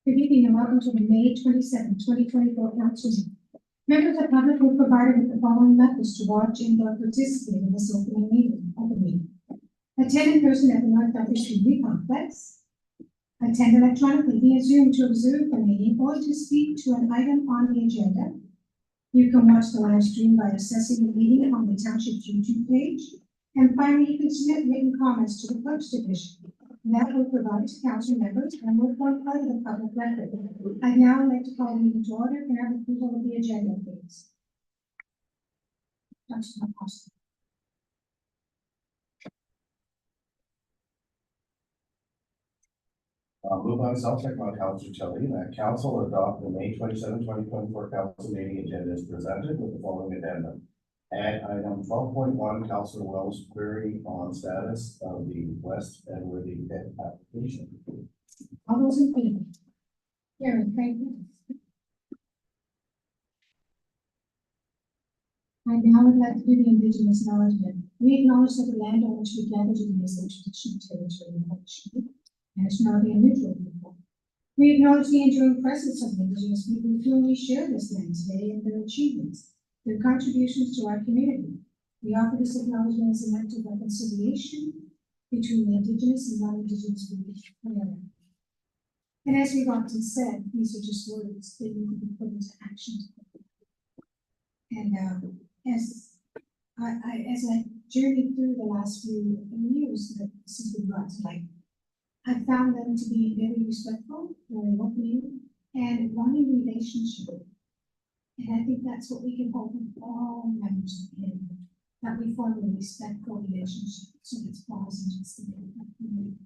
Good evening and welcome to the May 27, 2024 council meeting. Members of the public were provided with the following methods to watch and/or participate in this open meeting. Attend in person at the North Dufferin Street Complex. Attend electronically via Zoom to observe the meeting or to speak to an item on the agenda. You can watch the live stream by accessing the meeting on the Township YouTube page. And finally, you can submit written comments to the Clerk's Division. That will provide to council members and will form part of the public record. I'd now like to call the meeting to order and have approval of the agenda, please. Councilor Costa. Moved by myself, second by Councilor Kelly, that council adopt the May 27, 2024 council meeting agenda as presented with the following addendum. And item 12.1, Councilor Wells' query on status of the West Edwardy debt application. All those in favor? Karen, thank you. I now would like to do the Indigenous acknowledgement. We acknowledge that the land on which we gather today is the traditional territory of the and it's now the neutral people. We acknowledge the enduring presence of the Indigenous people with whom we share this land today and their achievements, their contributions to our community. We offer this acknowledgement as an act of reconciliation between the Indigenous and non-Indigenous groups. And as we've often said, these are just words that need to be put into action. And as I journeyed through the last few years that this has been brought to light, I found them to be very respectful, very opening, and wanting relationship. And I think that's what we can hope from all members of the community, that we form a respectful relationship so it's falls into the community.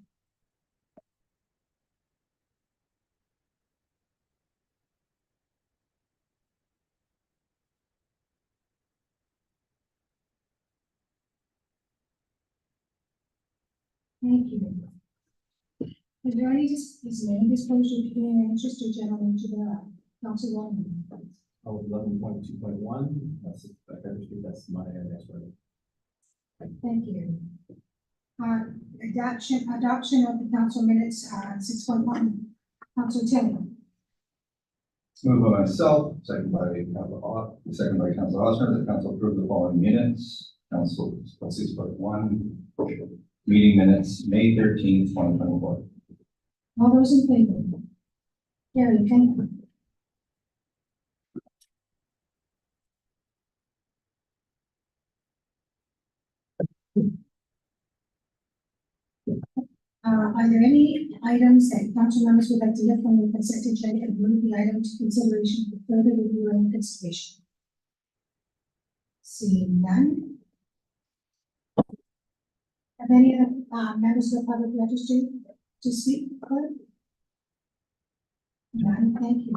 Thank you. Is there any disclosure between an interest or general nature thereof? Council Roman. Oh, 11.2.1, that's my expert. Thank you. Adoption of the council minutes, 6.1. Council Tilly. Moved by myself, second by Council Osmer, that council approve the following minutes. Council 6.1, meeting minutes, May 13th, 2024. All those in favor? Carrie, thank you. Are there any items that council members would like to lift from the consent agenda and move the item to consideration for further review and consideration? Seeing none. Have any of the members of the public registered to speak? None, thank you.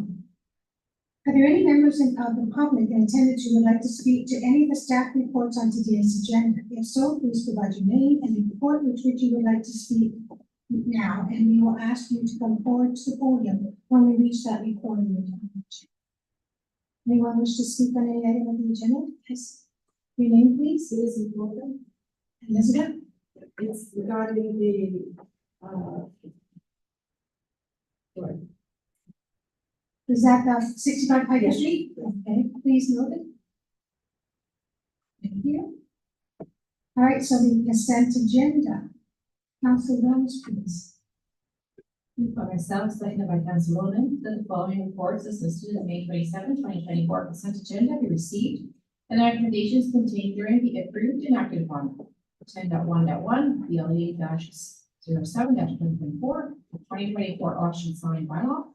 Are there any members of the public in attendance who would like to speak to any of the staff reports on today's agenda? If so, please provide your name and the report with which you would like to speak now, and we will ask you to come forward to the podium when we reach that recording. Anyone wish to speak on any item of the agenda? Yes. Your name, please. Citizen Morgan. Elizabeth? It's regarding the, Is that 65 Pike Street? Okay, please note it. Thank you. All right, so the consent agenda. Council Rose, please. Moved by myself, seconded by Council Ronan, that the following reports as listed in the May 27, 2024 consent agenda be received, and the recommendations contained therein be approved and acted upon. 10.1.1, BLA-07-2024, 2024 auction sign bylaw.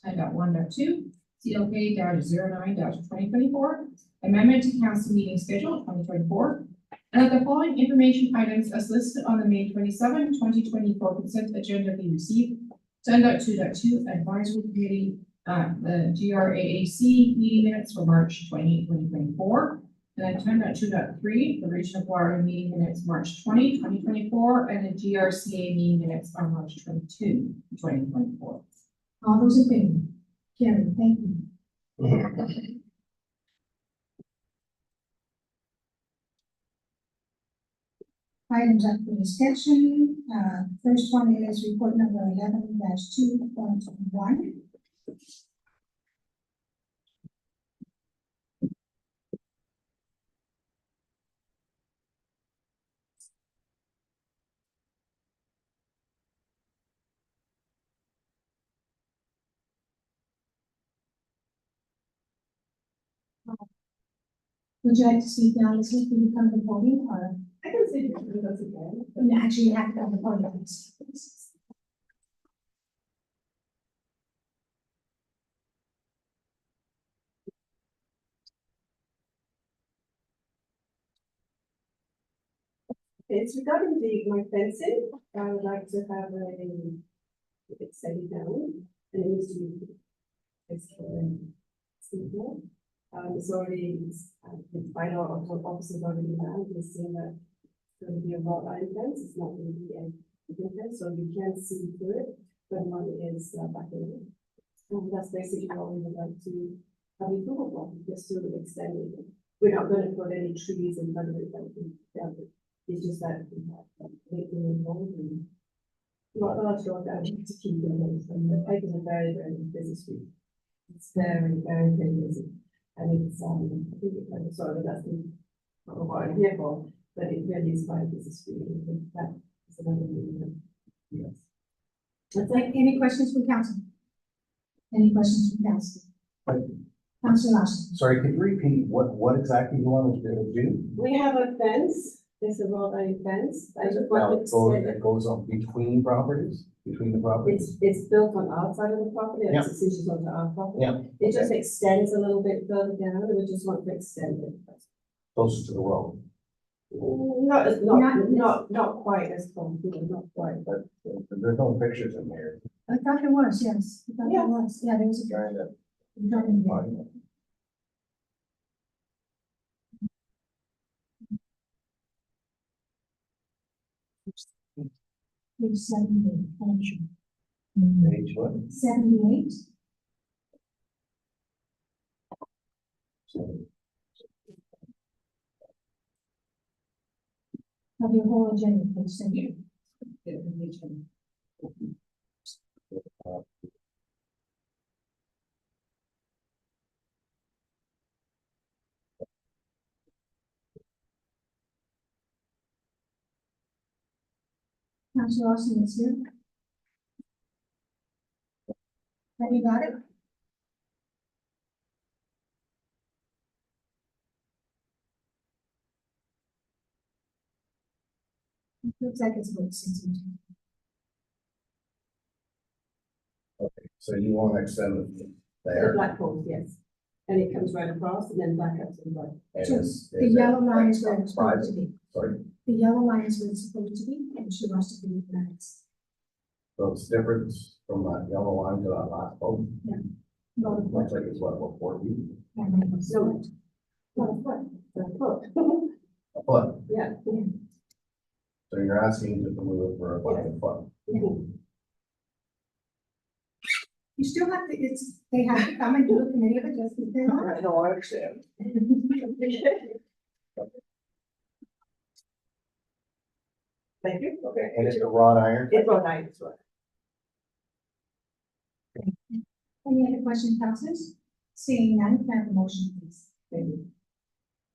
10.1.2, CLK-09-2024, amendment to council meeting schedule 2024, and that the following information items as listed on the May 27, 2024 consent agenda be received. 10.2.2, advisory committee, the GRAAC meeting minutes for March 28, 2024, and then 10.2.3, the regional Florida meeting minutes March 20, 2024, and the GRCA meeting minutes on March 22, 2024. All those in favor? Carrie, thank you. Items up for discussion. First one is report number 11-2.1. Would you like to speak now, Leslie? Can you come to the podium or? I can see this, that's okay. No, actually, you have to come to the podium. It's regarding my fencing. I would like to have it's set down and it needs to be. It's simple. It's already, the final office is already done. We've seen that it's going to be a wrought iron fence. It's not going to be a wooden fence, so you can see through it, but one is back in. And that's basically what we would like to have approval for, just to extend it. We're not going to put any trees in front of it, like, it's just that we have, making it involved and not large road that to keep in place. And the Pike is a very, very busy street. It's very, very, very busy. And it's, I think it's sort of, that's what I'm here for, but it really is quite a busy street. I think that is another reason. Yes. That's it. Any questions from council? Any questions from council? Councilor Larson. Sorry, could you repeat what exactly you want to do? We have a fence, it's a wrought iron fence. I just Now, want to it goes on between properties, between the properties? it's built on our side of the property, Yeah. it's decisions onto our property. Yeah. It just extends a little bit further down, and we just want to extend it. Closer to the road. Not quite as close, not quite, but. There's no pictures in there. I thought there was, yes. I thought Yeah. there was. Yeah, there was a Trying to drawing there. find it. Page 78. Page what? 78. Of your whole agenda, page 78. Councilor Austin is here. Have you got it? It looks like it's about 6 inches. Okay, so you want to extend it The there? black poles, yes. And it comes right across and then back up to the right. And So is the it yellow line is where it's private? supposed to be. Sorry, The yellow line is where it's supposed to be, and she wants to be next. so it's different from that yellow line to that last post. Not a foot. Looks like it's what, about 4 feet? And then it's No. not. Not a foot, a foot. A foot. Yeah. So you're asking to move it for about a foot. You still have to, they have to come and do a committee of adjustment. They're not. No, I understand. Thank you. Okay, and it's a wrought iron? It's wrought iron, it's wrought. Any other questions, councilors? Seeing none, can I have a motion, please? Thank you.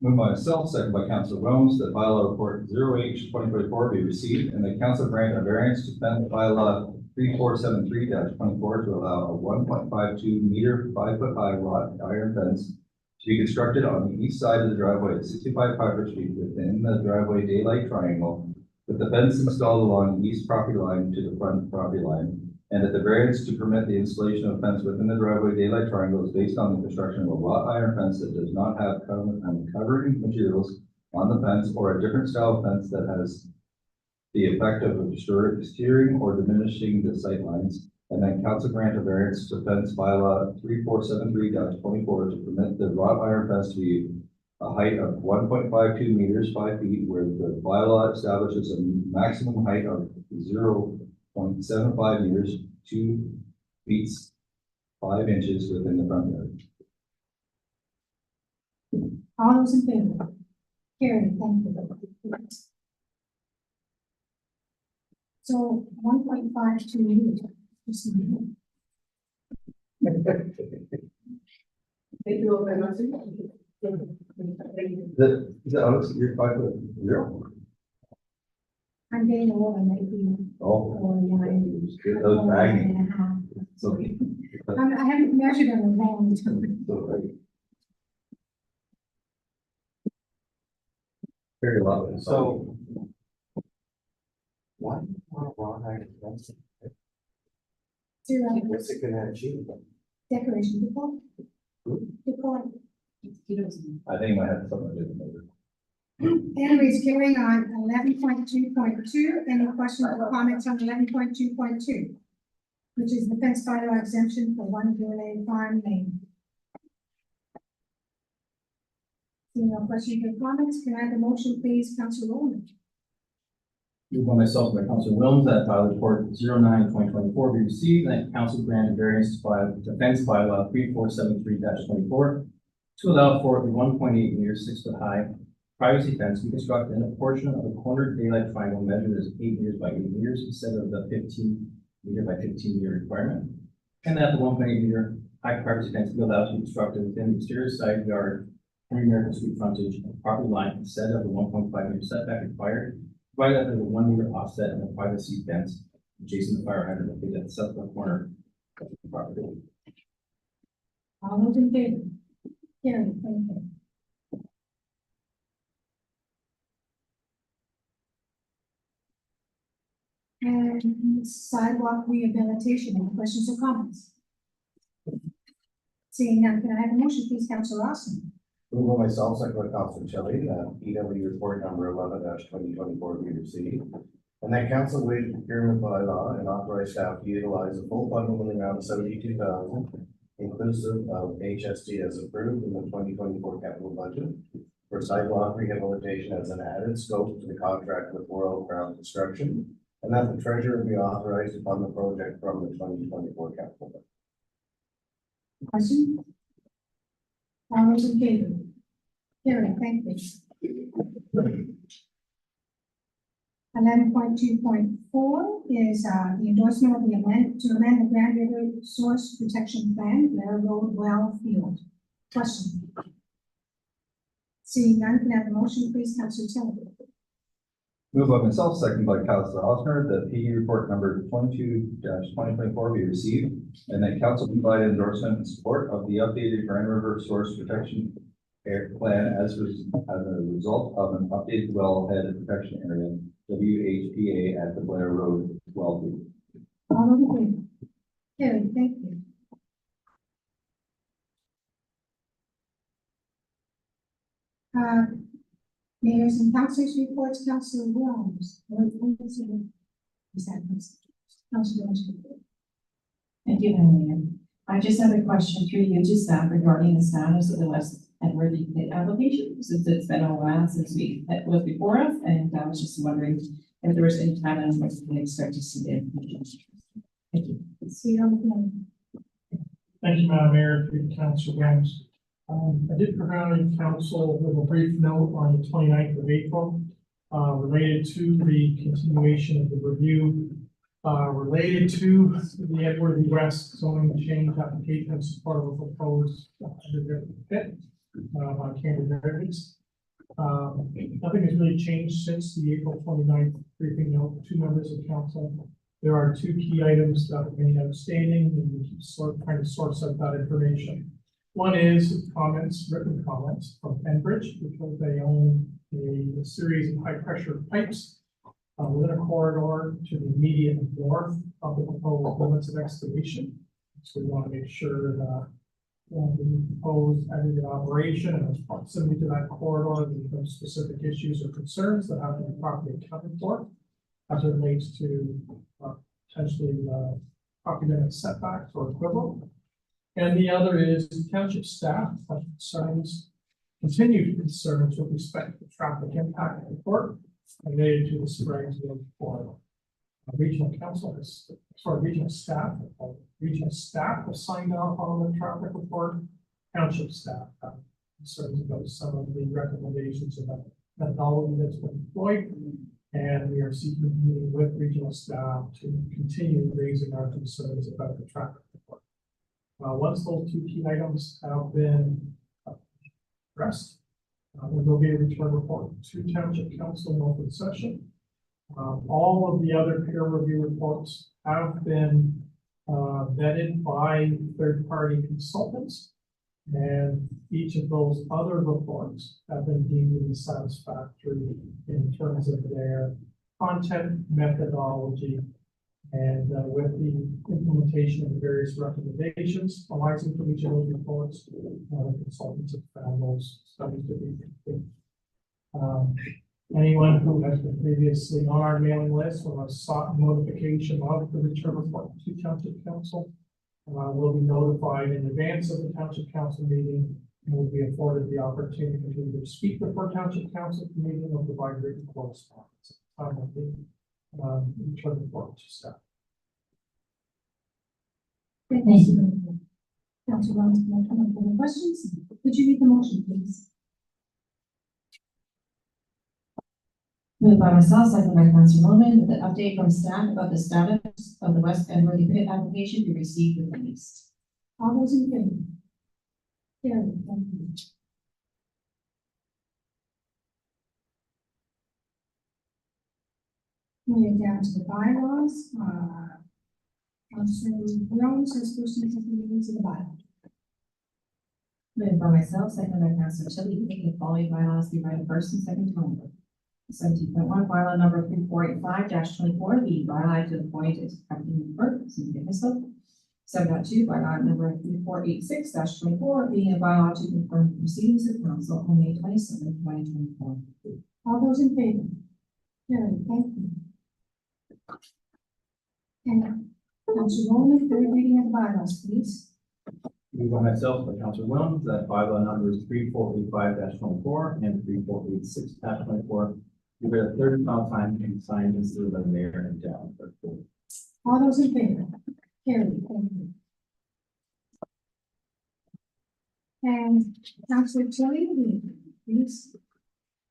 Moved by myself, second by Councilor Rose, that bylaw report 0H2024 be received and the council grant a variance to fence bylaw 3473-24 to allow a 1.52 meter, 5-foot high wrought iron fence to be constructed on the east side of the driveway at 65 Piper Street within the driveway daylight triangle, with the fence installed along the east property line to the front property line, and that the variance to permit the installation of fence within the driveway daylight triangle is based on the construction of a wrought iron fence that does not have covering materials on the fence or a different style of fence that has the effect of obscuring or diminishing the sight lines, and then council grant a variance to fence bylaw 3473-24 to permit the wrought iron fence to be a height of 1.52 meters, 5 feet, where the bylaw establishes a maximum height of 0.75 meters, 2 feet, 5 inches within the front yard. All those in favor? Carried, thank you. So 1.52 meters. Just a minute. Thank you all very much. Is that honestly, you're 5'0"? I'm getting old, I might be, Oh, or nine. that was baggy. And a half. So, I haven't measured in a long time. very loud. So. Why? Wrong height. Zero, What's it gonna achieve? decoration, decor. Decor. I think it might have something to do with it. Anyways, carrying on, 11.2.2, any questions or comments on 11.2.2? Which is the fence bylaw exemption for One Gourlay Farm Lane. Seeing no questions or comments, can I have a motion, please, Councilor Rowland? Moved by myself by Council Williams that file report 09/2024 be received and that council grant variance to fence bylaw 3473-24 to allow for a 1.8 meter 6-foot high privacy fence to be constructed in a portion of the corner daylight triangle measured as 8 meters by 8 meters instead of the 15 meter by 15 meter requirement. And that the 1.8 meter high privacy fence be allowed to be constructed within the exterior side yard and American Street frontage of property line instead of the 1.5 meter setback required, provided that there's a 1 meter offset in the privacy fence adjacent to the fire hydrant located at the southwest corner of the property. All those in favor? Carried, thank you. And sidewalk rehabilitation, any questions or comments? Seeing none, can I have a motion, please, Councilor Austin? Move by myself, second by Councilor Shelley, that PW report number 11-2024 be received. And that council waive procurement by law and authorize staff to utilize the full funding in the amount of 72,000, inclusive of HST as approved in the 2024 capital budget for sidewalk rehabilitation as an added scope to the contract with Royal Crown Construction, and that the treasurer be authorized to fund the project from the 2024 capital budget. Question? All those in favor? Carried, thank you. 11.2.4 is the endorsement of the amend the Grand River Source Protection Plan, Blair Road Well Field. Question? Seeing none, can I have a motion, please, Councilor Tilley? Moved by myself, second by Councilor Hosmer, that PD report number 22-2024 be received and that council provide endorsement and support of the updated Grand River Source Protection Plan as a result of an updated wellhead protection area, WHPA, at the Blair Road well field. All those in favor? Carried, thank you. Mayors and councilors reports, Councilor Williams. Councilor Williams. Thank you, Mayor. I just have a question through you to staff regarding the status of the West Edward Pit application, since it's been a while since it was before us, and I was just wondering if there was any time on what we expect to see the information. Thank you. See you on the phone. Thank you, Madam Mayor, through the Council Williams. I did provide council with a brief note on the 29th of April, related to the continuation of the review, related to the Edward West zoning change application as part of a proposed pit on Cambridge Heritage. Nothing has really changed since the April 29th briefing note. Two members of council. There are two key items that remain outstanding, and we keep trying to source out that information. One is written comments from Enbridge, because they own a series of high pressure pipes within a corridor to the immediate north of the proposed limits of excavation. So we want to make sure that the proposed aggregate operation and its proximity to that corridor, there's no specific issues or concerns that have to be properly accounted for as it relates to potentially property limit setbacks or equivalent. And the other is township staff have concerns, continued concerns with respect to traffic impact report related to the Spraguesville corridor. Regional council has, regional staff have signed off on the traffic report. Township staff have concerns about some of the recommendations about methodology that's been employed. And we are seeking a meeting with regional staff to continue raising our concerns about the traffic report. Once those two key items have been addressed, there will be a return report to Township Council in open session. All of the other peer review reports have been vetted by third-party consultants. And each of those other reports have been deemed to be satisfactory in terms of their content, methodology, and with the implementation of the various recommendations arising from each of those reports, the consultants have found those studies to be complete. Anyone who has been previously on our mailing list or has sought notification of the return report to Township Council will be notified in advance of the Township Council meeting and will be afforded the opportunity to either speak before Township Council meeting or provide written correspondence. Return report to staff. Thank you. Council Williams, can I come up with any questions? Could you read the motion, please? Moved by myself, second by Councilor Roman, that the update from staff about the status of the West Edworthy pit application be received and released. All those in favor? Carried, thank you. Moving down to the bylaws, Councilor Jones has first and second readings of the bylaw. Moved by myself, second by Councilor Chili, taking the following bylaws be read first and second time. 17.1 bylaw number 3485-24, the bylaw to appoint as acting clerk, Cynthia Hislop. 7.2 bylaw number 3486-24, being a bylaw to confirm proceedings of council on May 27, 2024. All those in favor? Carried, thank you. And Councilor Roman, third reading of the bylaws, please. Moved by myself, by Councilor Williams, that bylaw numbers 3485-24 and 3486-24 be read a third final time and signed and sealed by the mayor and town clerk. All those in favor? Carried, thank you. And Councilor Tilly, please.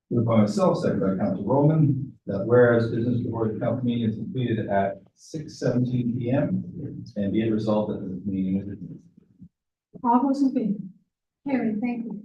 Moved by myself, second by Councilor Roman, that whereas business before the council meeting is completed at 6:17 p.m. and be it resolved that this meeting is adjourned. All those in favor? Carried, thank you.